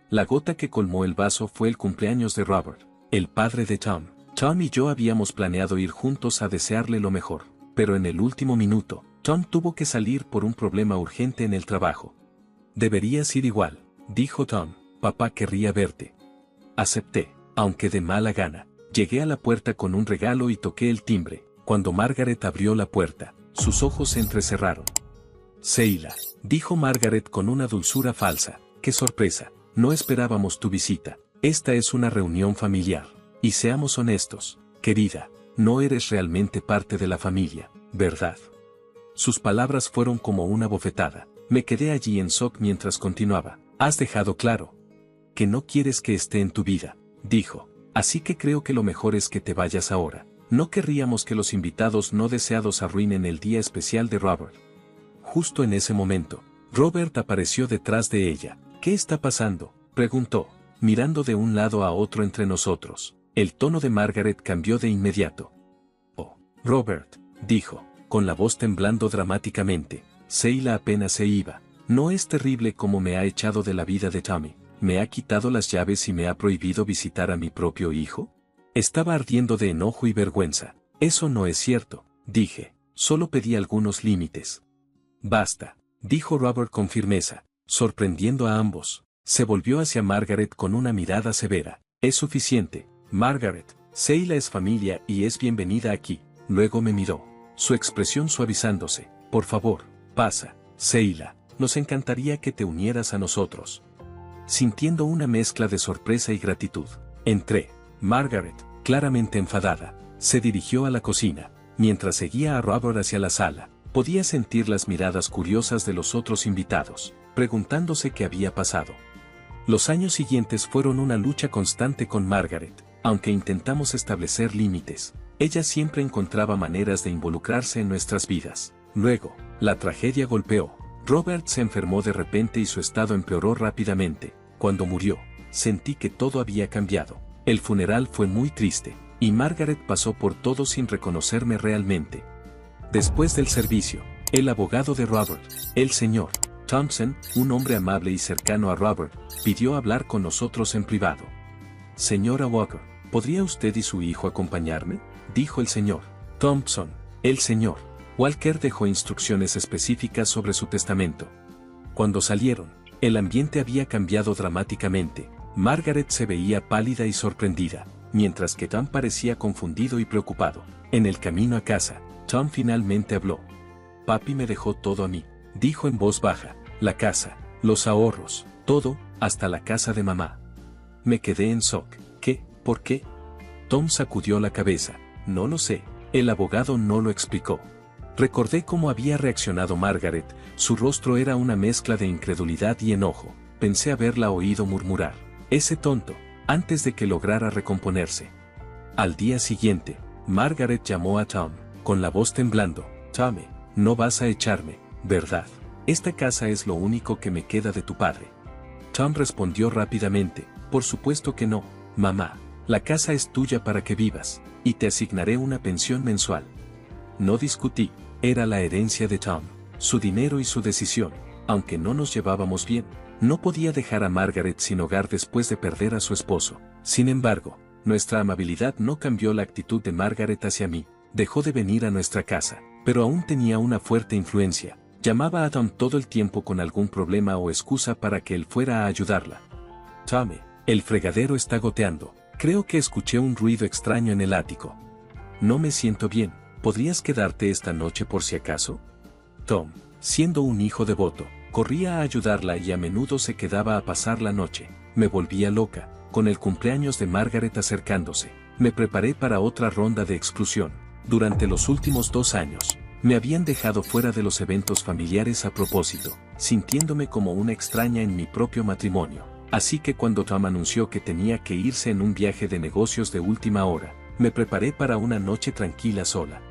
La gota que colmó el vaso fue el cumpleaños de Robert, el padre de Tom. Tom y yo habíamos planeado ir juntos a desearle lo mejor, pero en el último minuto, Tom tuvo que salir por un problema urgente en el trabajo. «Deberías ir igual», dijo Tom, «papá querría verte». Acepté, aunque de mala gana. Llegué a la puerta con un regalo y toqué el timbre. Cuando Margaret abrió la puerta, sus ojos se entrecerraron. «Seila», dijo Margaret con una dulzura falsa, «qué sorpresa, no esperábamos tu visita. Esta es una reunión familiar. Y seamos honestos, querida, no eres realmente parte de la familia, ¿verdad?». Sus palabras fueron como una bofetada. Me quedé allí en shock mientras continuaba. «Has dejado claro que no quieres que esté en tu vida», dijo. «Así que creo que lo mejor es que te vayas ahora. No querríamos que los invitados no deseados arruinen el día especial de Robert». Justo en ese momento, Robert apareció detrás de ella. «¿Qué está pasando?», preguntó, mirando de un lado a otro entre nosotros. El tono de Margaret cambió de inmediato. «Oh, Robert», dijo, con la voz temblando dramáticamente. «Seila apenas se iba. No es terrible como me ha echado de la vida de Tommy. ¿Me ha quitado las llaves y me ha prohibido visitar a mi propio hijo?». Estaba ardiendo de enojo y vergüenza. «Eso no es cierto», dije. «Solo pedí algunos límites». «Basta», dijo Robert con firmeza, sorprendiendo a ambos. Se volvió hacia Margaret con una mirada severa. Es suficiente, Margaret. Seila es familia y es bienvenida aquí. Luego me miró, su expresión suavizándose. Por favor, pasa, Seila. Nos encantaría que te unieras a nosotros. Sintiendo una mezcla de sorpresa y gratitud, entré. Margaret, claramente enfadada, se dirigió a la cocina. Mientras seguía a Robert hacia la sala, podía sentir las miradas curiosas de los otros invitados, preguntándose qué había pasado. Los años siguientes fueron una lucha constante con Margaret. Aunque intentamos establecer límites, ella siempre encontraba maneras de involucrarse en nuestras vidas. Luego, la tragedia golpeó. Robert se enfermó de repente y su estado empeoró rápidamente. Cuando murió, sentí que todo había cambiado. El funeral fue muy triste, y Margaret pasó por todo sin reconocerme realmente. Después del servicio, el abogado de Robert, el señor Thompson, un hombre amable y cercano a Robert, pidió hablar con nosotros en privado. Señora Walker, ¿podría usted y su hijo acompañarme?, dijo el señor Thompson. El señor Walker dejó instrucciones específicas sobre su testamento. Cuando salieron, el ambiente había cambiado dramáticamente. Margaret se veía pálida y sorprendida, mientras que Tom parecía confundido y preocupado. En el camino a casa, Tom finalmente habló. Papi me dejó todo a mí, dijo en voz baja. La casa, los ahorros, todo, hasta la casa de mamá. Me quedé en shock. ¿Qué? ¿Por qué? Tom sacudió la cabeza. No lo sé. El abogado no lo explicó. Recordé cómo había reaccionado Margaret. Su rostro era una mezcla de incredulidad y enojo. Pensé haberla oído murmurar. Ese tonto, antes de que lograra recomponerse. Al día siguiente, Margaret llamó a Tom, con la voz temblando. Tommy, no vas a echarme, ¿verdad? Esta casa es lo único que me queda de tu padre. Tom respondió rápidamente. Por supuesto que no, mamá. La casa es tuya para que vivas, y te asignaré una pensión mensual. No discutí, era la herencia de Tom, su dinero y su decisión. Aunque no nos llevábamos bien, no podía dejar a Margaret sin hogar después de perder a su esposo. Sin embargo, nuestra amabilidad no cambió la actitud de Margaret hacia mí. Dejó de venir a nuestra casa, pero aún tenía una fuerte influencia. Llamaba a Tom todo el tiempo con algún problema o excusa para que él fuera a ayudarla. Tommy, el fregadero está goteando. Creo que escuché un ruido extraño en el ático. No me siento bien. ¿Podrías quedarte esta noche por si acaso? Tom, siendo un hijo devoto, corría a ayudarla y a menudo se quedaba a pasar la noche. Me volvía loca, con el cumpleaños de Margaret acercándose. Me preparé para otra ronda de exclusión. Durante los últimos 2 años, me habían dejado fuera de los eventos familiares a propósito, sintiéndome como una extraña en mi propio matrimonio. Así que cuando Tom anunció que tenía que irse en un viaje de negocios de última hora, me preparé para una noche tranquila sola.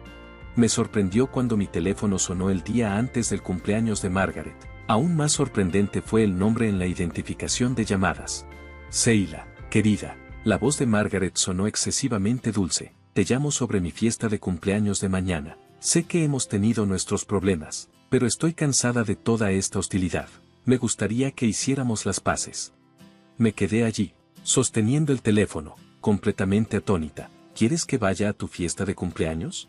Me sorprendió cuando mi teléfono sonó el día antes del cumpleaños de Margaret. Aún más sorprendente fue el nombre en la identificación de llamadas. Seila, querida, la voz de Margaret sonó excesivamente dulce. Te llamo sobre mi fiesta de cumpleaños de mañana. Sé que hemos tenido nuestros problemas, pero estoy cansada de toda esta hostilidad. Me gustaría que hiciéramos las paces. Me quedé allí, sosteniendo el teléfono, completamente atónita. ¿Quieres que vaya a tu fiesta de cumpleaños?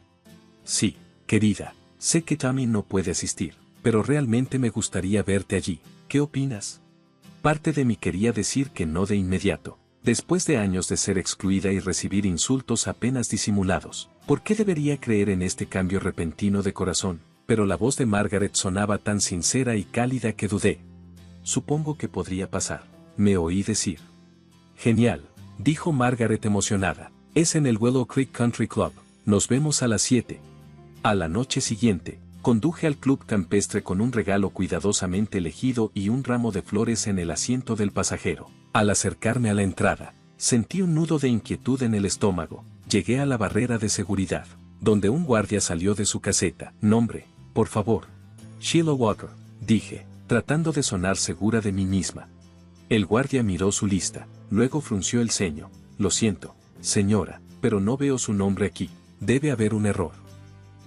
Sí, querida, sé que Tommy no puede asistir, pero realmente me gustaría verte allí. ¿Qué opinas? Parte de mí quería decir que no de inmediato. Después de años de ser excluida y recibir insultos apenas disimulados, ¿por qué debería creer en este cambio repentino de corazón? Pero la voz de Margaret sonaba tan sincera y cálida que dudé. Supongo que podría pasar, me oí decir. Genial, dijo Margaret emocionada. Es en el Willow Creek Country Club. Nos vemos a las 7. A la noche siguiente, conduje al club campestre con un regalo cuidadosamente elegido y un ramo de flores en el asiento del pasajero. Al acercarme a la entrada, sentí un nudo de inquietud en el estómago. Llegué a la barrera de seguridad, donde un guardia salió de su caseta. Nombre, por favor. Sheila Walker, dije, tratando de sonar segura de mí misma. El guardia miró su lista, luego frunció el ceño. Lo siento, señora, pero no veo su nombre aquí. Debe haber un error.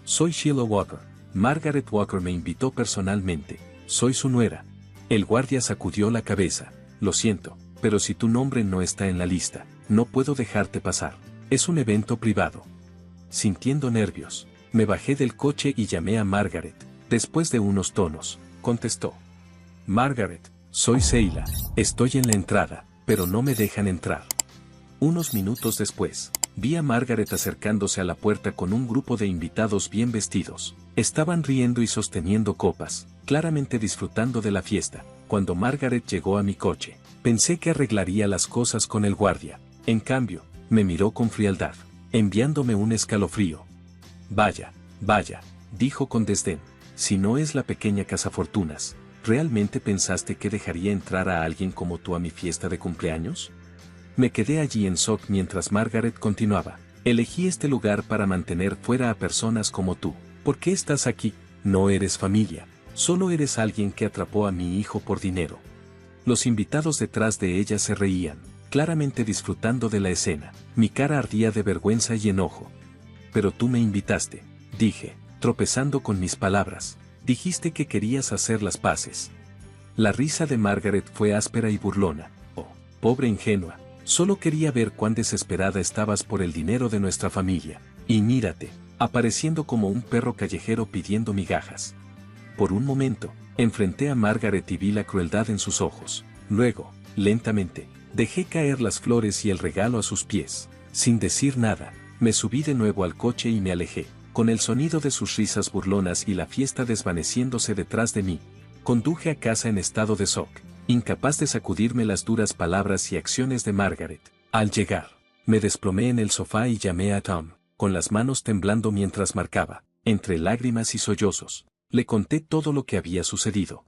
Soy Sheila Walker. Margaret Walker me invitó personalmente. Soy su nuera. El guardia sacudió la cabeza. Lo siento, pero si tu nombre no está en la lista, no puedo dejarte pasar. Es un evento privado. Sintiendo nervios, me bajé del coche y llamé a Margaret. Después de unos tonos contestó. Margaret, soy Seila, estoy en la entrada, pero no me dejan entrar. Unos minutos después, vi a Margaret acercándose a la puerta con un grupo de invitados bien vestidos. Estaban riendo y sosteniendo copas, claramente disfrutando de la fiesta. Cuando Margaret llegó a mi coche, pensé que arreglaría las cosas con el guardia. En cambio, me miró con frialdad, enviándome un escalofrío. Vaya, vaya, dijo con desdén, si no es la pequeña cazafortunas, ¿realmente pensaste que dejaría entrar a alguien como tú a mi fiesta de cumpleaños? Me quedé allí en shock mientras Margaret continuaba. Elegí este lugar para mantener fuera a personas como tú. ¿Por qué estás aquí? No eres familia, solo eres alguien que atrapó a mi hijo por dinero. Los invitados detrás de ella se reían, claramente disfrutando de la escena. Mi cara ardía de vergüenza y enojo. Pero tú me invitaste, dije, tropezando con mis palabras. Dijiste que querías hacer las paces. La risa de Margaret fue áspera y burlona. Oh, pobre ingenua. Solo quería ver cuán desesperada estabas por el dinero de nuestra familia. Y mírate, apareciendo como un perro callejero pidiendo migajas. Por un momento, enfrenté a Margaret y vi la crueldad en sus ojos. Luego, lentamente, dejé caer las flores y el regalo a sus pies. Sin decir nada, me subí de nuevo al coche y me alejé, con el sonido de sus risas burlonas y la fiesta desvaneciéndose detrás de mí. Conduje a casa en estado de shock, incapaz de sacudirme las duras palabras y acciones de Margaret. Al llegar, me desplomé en el sofá y llamé a Tom, con las manos temblando mientras marcaba, entre lágrimas y sollozos. Le conté todo lo que había sucedido.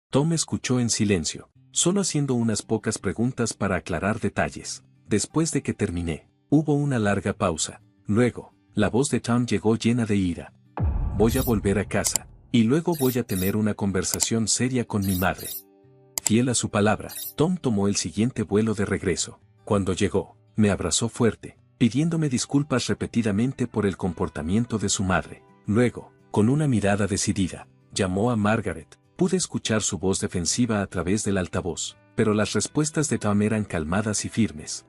Tom escuchó en silencio, solo haciendo unas pocas preguntas para aclarar detalles. Después de que terminé, hubo una larga pausa. Luego, la voz de Tom llegó llena de ira. Voy a volver a casa, y luego voy a tener una conversación seria con mi madre. Fiel a su palabra, Tom tomó el siguiente vuelo de regreso. Cuando llegó, me abrazó fuerte, pidiéndome disculpas repetidamente por el comportamiento de su madre. Luego, con una mirada decidida, llamó a Margaret. Pude escuchar su voz defensiva a través del altavoz, pero las respuestas de Tom eran calmadas y firmes.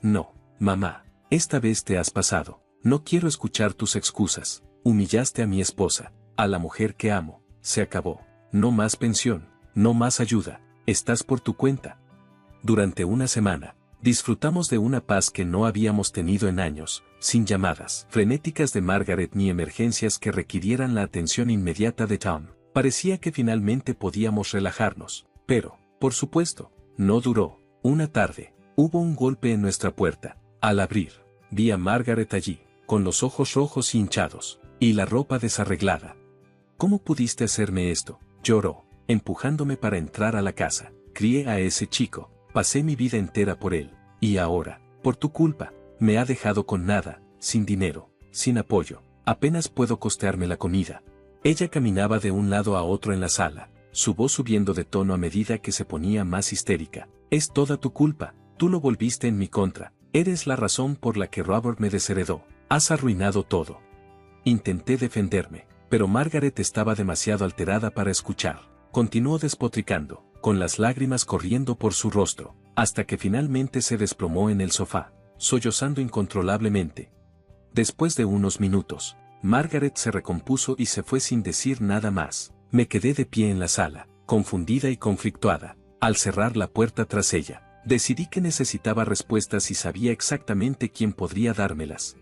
No, mamá, esta vez te has pasado. No quiero escuchar tus excusas. Humillaste a mi esposa, a la mujer que amo. Se acabó. No más pensión, no más ayuda. Estás por tu cuenta. Durante una semana, disfrutamos de una paz que no habíamos tenido en años, sin llamadas frenéticas de Margaret ni emergencias que requirieran la atención inmediata de Tom. Parecía que finalmente podíamos relajarnos, pero, por supuesto, no duró. Una tarde, hubo un golpe en nuestra puerta. Al abrir, vi a Margaret allí, con los ojos rojos y hinchados, y la ropa desarreglada. ¿Cómo pudiste hacerme esto? Lloró, empujándome para entrar a la casa. Crié a ese chico, pasé mi vida entera por él, y ahora, por tu culpa, me ha dejado con nada, sin dinero, sin apoyo, apenas puedo costearme la comida. Ella caminaba de un lado a otro en la sala, su voz subiendo de tono a medida que se ponía más histérica. Es toda tu culpa, tú lo volviste en mi contra, eres la razón por la que Robert me desheredó, has arruinado todo. Intenté defenderme, pero Margaret estaba demasiado alterada para escuchar. Continuó despotricando, con las lágrimas corriendo por su rostro, hasta que finalmente se desplomó en el sofá, sollozando incontrolablemente. Después de unos minutos, Margaret se recompuso y se fue sin decir nada más. Me quedé de pie en la sala, confundida y conflictuada. Al cerrar la puerta tras ella, decidí que necesitaba respuestas y sabía exactamente quién podría dármelas.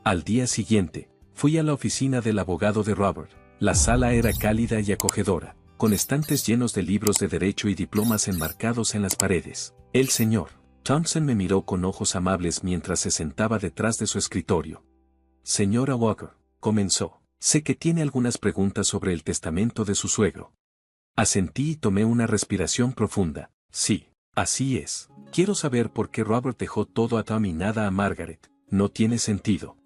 Al día siguiente, fui a la oficina del abogado de Robert. La sala era cálida y acogedora, con estantes llenos de libros de derecho y diplomas enmarcados en las paredes. El señor Thompson me miró con ojos amables mientras se sentaba detrás de su escritorio. Señora Walker, comenzó, sé que tiene algunas preguntas sobre el testamento de su suegro. Asentí y tomé una respiración profunda. Sí, así es. Quiero saber por qué Robert dejó todo a Tom y nada a Margaret. No tiene sentido.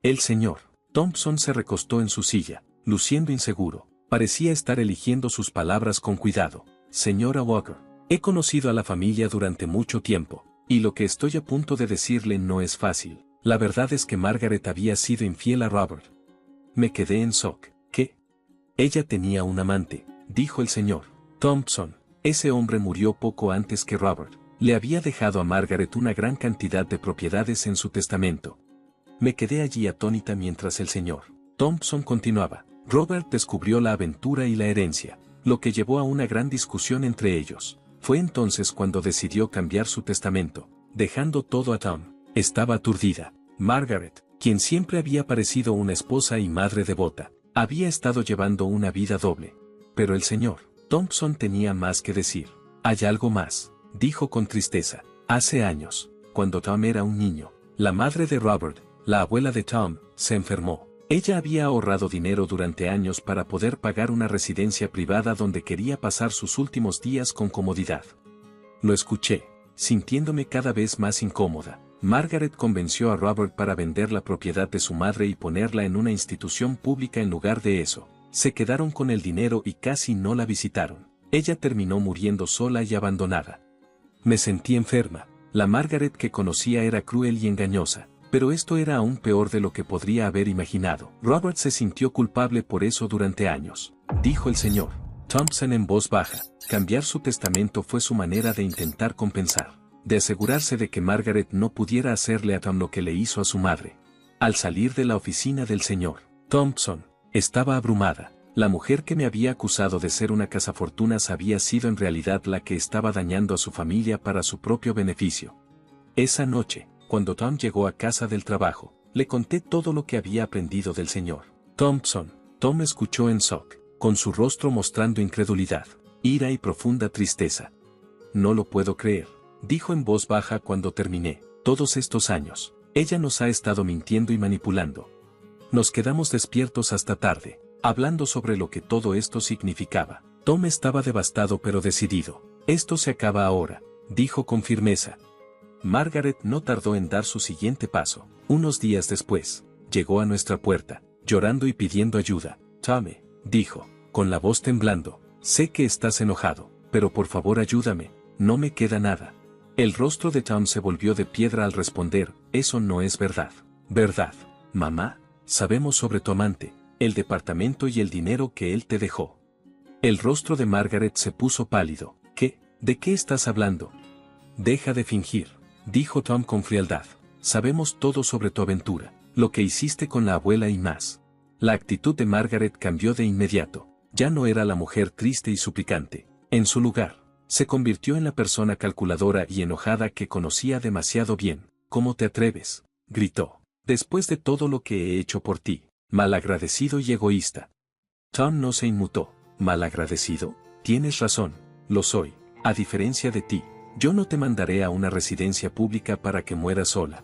El señor Thompson se recostó en su silla, luciendo inseguro. Parecía estar eligiendo sus palabras con cuidado. Señora Walker, he conocido a la familia durante mucho tiempo, y lo que estoy a punto de decirle no es fácil. La verdad es que Margaret había sido infiel a Robert. Me quedé en shock. ¿Qué? Ella tenía un amante, dijo el señor Thompson. Ese hombre murió poco antes que Robert. Le había dejado a Margaret una gran cantidad de propiedades en su testamento. Me quedé allí atónita mientras el señor Thompson continuaba. Robert descubrió la aventura y la herencia. lo que llevó a una gran discusión entre ellos. Fue entonces cuando decidió cambiar su testamento, dejando todo a Tom. Estaba aturdida. Margaret, quien siempre había parecido una esposa y madre devota, había estado llevando una vida doble. Pero el señor Thompson tenía más que decir. «Hay algo más», dijo con tristeza. Hace años, cuando Tom era un niño, la madre de Robert, la abuela de Tom, se enfermó. Ella había ahorrado dinero durante años para poder pagar una residencia privada donde quería pasar sus últimos días con comodidad. Lo escuché, sintiéndome cada vez más incómoda. Margaret convenció a Robert para vender la propiedad de su madre y ponerla en una institución pública en lugar de eso. Se quedaron con el dinero y casi no la visitaron. Ella terminó muriendo sola y abandonada. Me sentí enferma. La Margaret que conocía era cruel y engañosa, pero esto era aún peor de lo que podría haber imaginado. Robert se sintió culpable por eso durante años, dijo el señor Thompson en voz baja. Cambiar su testamento fue su manera de intentar compensar, de asegurarse de que Margaret no pudiera hacerle a Tom lo que le hizo a su madre. Al salir de la oficina del señor Thompson, estaba abrumada. La mujer que me había acusado de ser una cazafortunas había sido en realidad la que estaba dañando a su familia para su propio beneficio. Esa noche, cuando Tom llegó a casa del trabajo, le conté todo lo que había aprendido del señor Thompson. Tom escuchó en shock, con su rostro mostrando incredulidad, ira y profunda tristeza. «No lo puedo creer», dijo en voz baja cuando terminé. «Todos estos años, ella nos ha estado mintiendo y manipulando. Nos quedamos despiertos hasta tarde, hablando sobre lo que todo esto significaba». Tom estaba devastado pero decidido. «Esto se acaba ahora», dijo con firmeza. Margaret no tardó en dar su siguiente paso. Unos días después, llegó a nuestra puerta, llorando y pidiendo ayuda. «Tommy», dijo, con la voz temblando, «sé que estás enojado, pero por favor ayúdame, no me queda nada». El rostro de Tom se volvió de piedra al responder: «Eso no es verdad». «¿Verdad, mamá? Sabemos sobre tu amante, el departamento y el dinero que él te dejó». El rostro de Margaret se puso pálido. «¿Qué? ¿De qué estás hablando?» «Deja de fingir», dijo Tom con frialdad. «Sabemos todo sobre tu aventura, lo que hiciste con la abuela y más». La actitud de Margaret cambió de inmediato. Ya no era la mujer triste y suplicante. En su lugar, se convirtió en la persona calculadora y enojada que conocía demasiado bien. «¿Cómo te atreves?», gritó. «Después de todo lo que he hecho por ti, malagradecido y egoísta». Tom no se inmutó. «¿Malagradecido? Tienes razón, lo soy. A diferencia de ti, yo no te mandaré a una residencia pública para que mueras sola».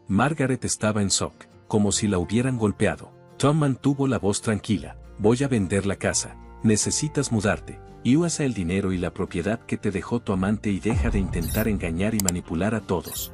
Margaret estaba en shock, como si la hubieran golpeado. Tom mantuvo la voz tranquila. «Voy a vender la casa. Necesitas mudarte, y usa el dinero y la propiedad que te dejó tu amante y deja de intentar engañar y manipular a todos».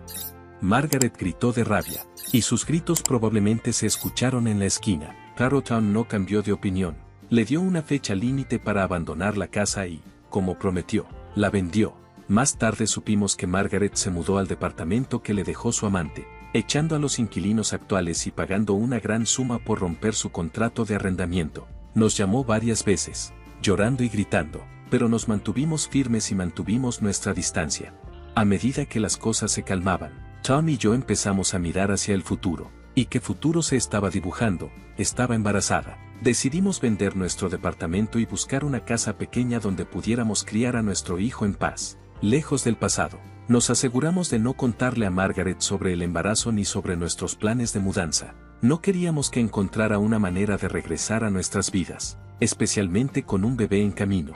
Margaret gritó de rabia, y sus gritos probablemente se escucharon en la esquina. Claro, Tom no cambió de opinión. Le dio una fecha límite para abandonar la casa y, como prometió, la vendió. Más tarde supimos que Margaret se mudó al departamento que le dejó su amante, echando a los inquilinos actuales y pagando una gran suma por romper su contrato de arrendamiento. Nos llamó varias veces, llorando y gritando, pero nos mantuvimos firmes y mantuvimos nuestra distancia. A medida que las cosas se calmaban, Tom y yo empezamos a mirar hacia el futuro. ¿Y qué futuro se estaba dibujando? Estaba embarazada. Decidimos vender nuestro departamento y buscar una casa pequeña donde pudiéramos criar a nuestro hijo en paz, lejos del pasado. Nos aseguramos de no contarle a Margaret sobre el embarazo ni sobre nuestros planes de mudanza. No queríamos que encontrara una manera de regresar a nuestras vidas, especialmente con un bebé en camino.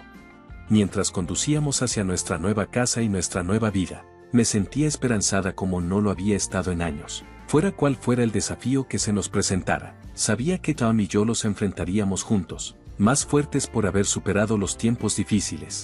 Mientras conducíamos hacia nuestra nueva casa y nuestra nueva vida, me sentía esperanzada como no lo había estado en años. Fuera cual fuera el desafío que se nos presentara, sabía que Tom y yo los enfrentaríamos juntos, más fuertes por haber superado los tiempos difíciles.